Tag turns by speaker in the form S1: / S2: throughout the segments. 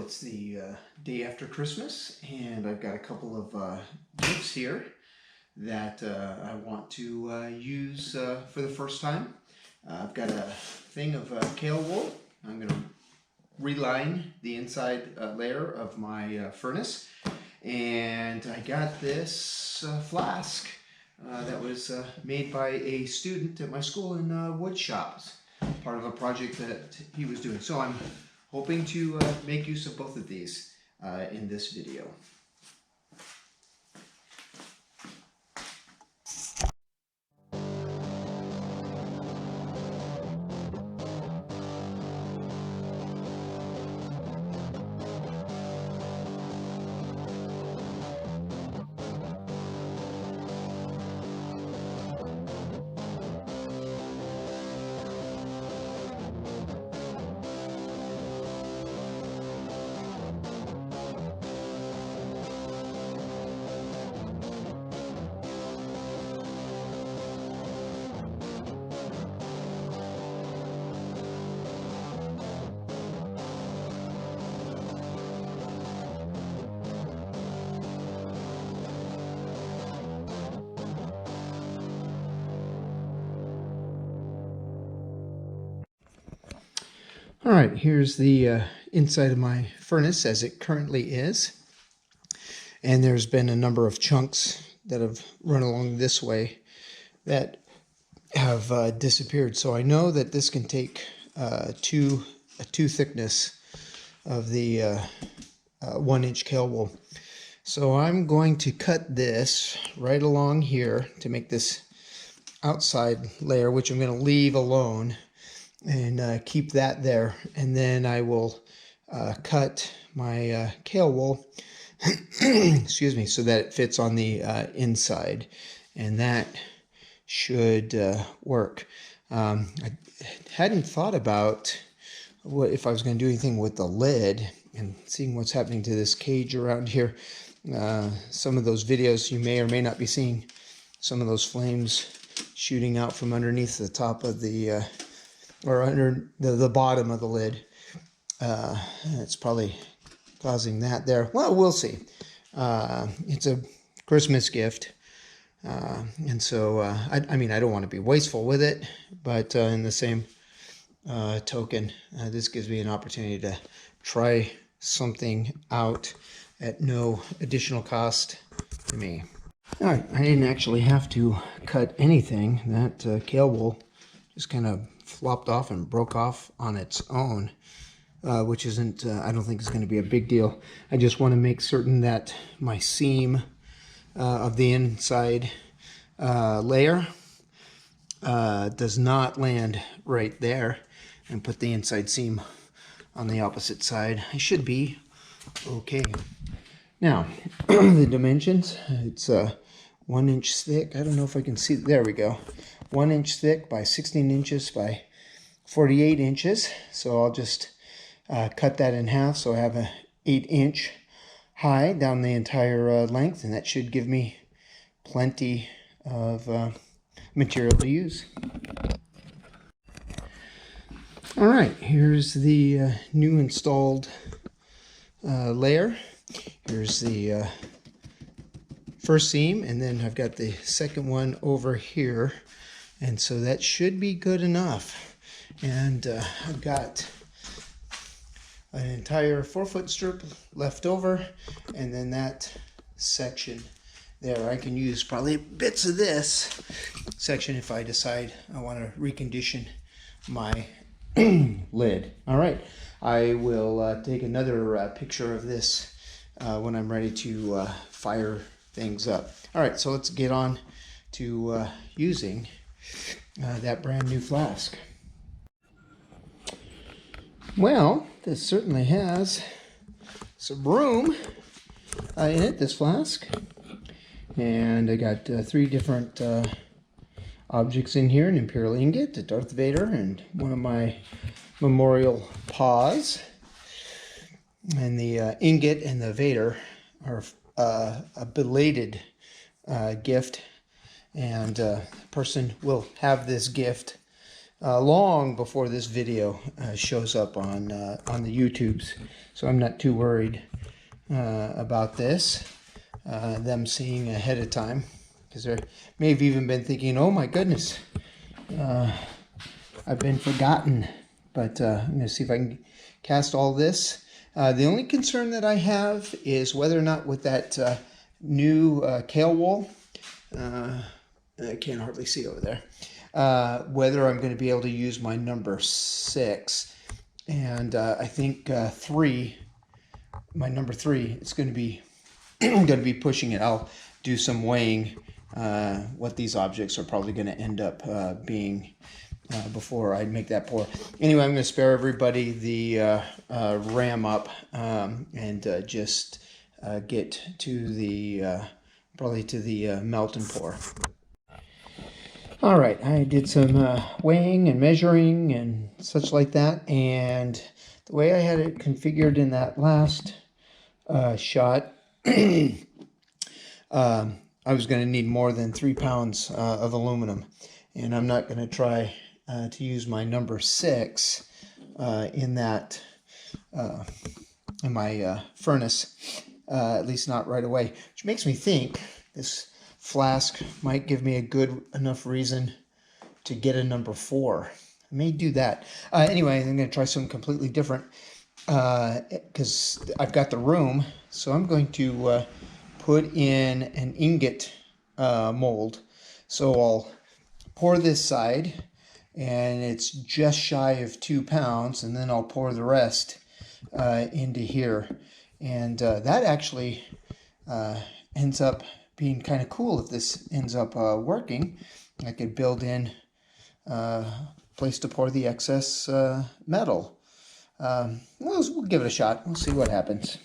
S1: it's the day after Christmas, and I've got a couple of gifts here that I want to use for the first time. I've got a thing of kaowool. I'm going to reline the inside layer of my furnace, and I got this flask that was made by a student at my school in wood shops, part of a project that he was doing. So I'm hoping to make use of both of these in this video. All right, here's the inside of my furnace as it currently is. And there's been a number of chunks that have run along this way that have disappeared. So I know that this can take two thickness of the 1-inch kaowool. So I'm going to cut this right along here to make this outside layer, which I'm going to leave alone and keep that there. And then I will cut my kaowool excuse me, so that it fits on the inside, and that should work. I hadn't thought about what if I was going to do anything with the lid, and seeing what's happening to this cage around here. Some of those videos you may or may not be seeing some of those flames shooting out from underneath the top of the or under the bottom of the lid. It's probably causing that there. Well, we'll see. It's a Christmas gift. And so, I mean, I don't want to be wasteful with it, but in the same token, this gives me an opportunity to try something out at no additional cost to me. All right, I didn't actually have to cut anything. That kaowool just kind of flopped off and broke off on its own, which isn't, I don't think is going to be a big deal. I just want to make certain that my seam of the inside layer does not land right there, and put the inside seam on the opposite side. I should be okay. Now, the dimensions, it's 1 inch thick. I don't know if I can see, there we go. 1 inch thick by 16 inches by 48 inches. So I'll just cut that in half, so I have a 8-inch high down the entire length, and that should give me plenty of material to use. All right, here's the new installed layer. Here's the first seam, and then I've got the second one over here, and so that should be good enough. And I've got an entire 4-foot strip left over, and then that section there, I can use probably bits of this section if I decide I want to recondition my lid. All right, I will take another picture of this when I'm ready to fire things up. All right, so let's get on to using that brand new flask. Well, this certainly has some room in it, this flask. And I got 3 different objects in here: an Imperial ingot, a Darth Vader, and one of my memorial paws. And the ingot and the Vader are a belated gift, and a person will have this gift long before this video shows up on the YouTubes. So I'm not too worried about this, them seeing ahead of time, because they may have even been thinking, oh my goodness, I've been forgotten. But I'm going to see if I can cast all this. The only concern that I have is whether or not with that new kaowool, I can't hardly see over there, whether I'm going to be able to use my number 6. And I think my number 3 is going to be pushing it. I'll do some weighing what these objects are probably going to end up being before I make that pour. Anyway, I'm going to spare everybody the ram up and just get to the probably to the melt and pour. All right, I did some weighing and measuring and such like that, and the way I had it configured in that last shot, I was going to need more than 3 pounds of aluminum, and I'm not going to try to use my number 6 in that in my furnace, at least not right away, which makes me think this flask might give me a good enough reason to get a number 4. I may do that. Anyway, I'm going to try something completely different because I've got the room. So I'm going to put in an ingot mold. So I'll pour this side, and it's just shy of 2 pounds, and then I'll pour the rest into here. And that actually ends up being kind of cool if this ends up working. I could build in a place to pour the excess metal. We'll give it a shot. We'll see what happens.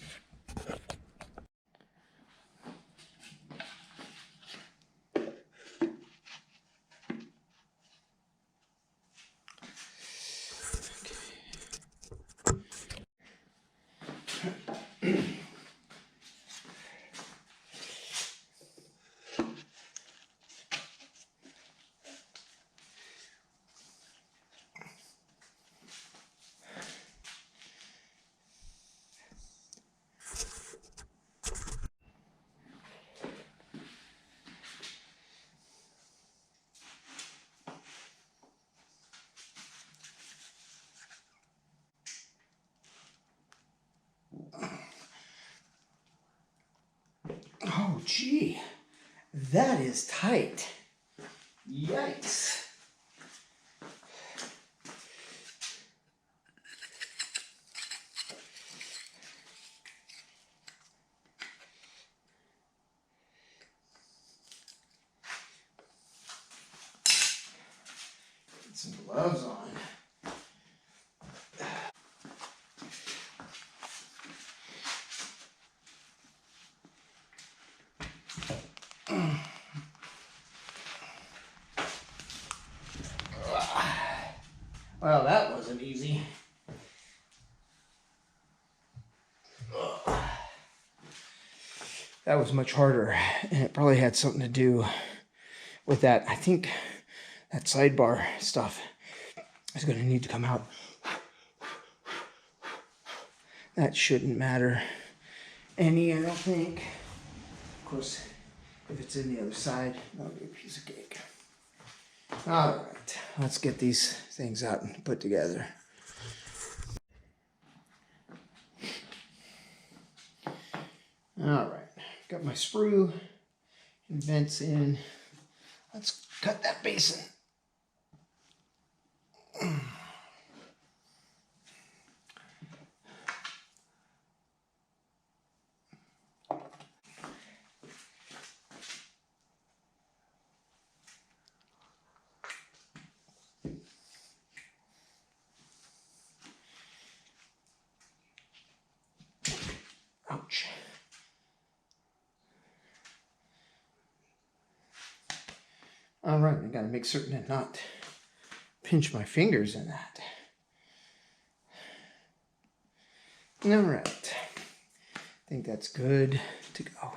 S1: Oh, gee, that is tight. Yikes. Get some gloves on. Well, that wasn't easy. That was much harder, and it probably had something to do with that. I think that sidebar stuff is going to need to come out. That shouldn't matter any, I don't think. Of course, if it's in the other side, that'll be a piece of cake. All right, let's get these things out and put together. All right, got my sprue and vents in. Let's cut that basin. Ouch. All right, I gotta make certain to not pinch my fingers in that. All right, I think that's good to go.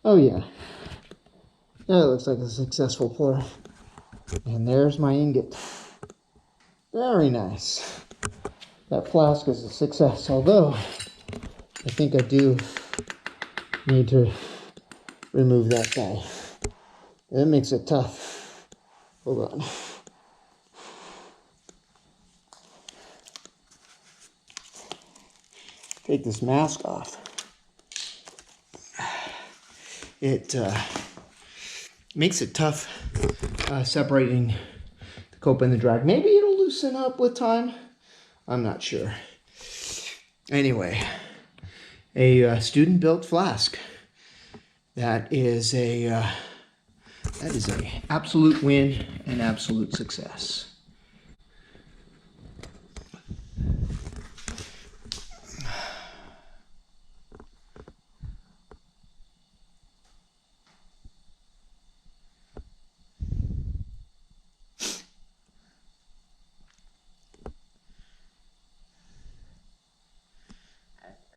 S1: Oh yeah, that looks like a successful pour. And there's my ingot. Very nice. That flask is a success, although I think I do need to remove that guy. That makes it tough. Hold on. Take this mask off. It makes it tough separating the cope and the drag. Maybe it'll loosen up with time. I'm not sure. Anyway, a student-built flask. That is a absolute win and absolute success.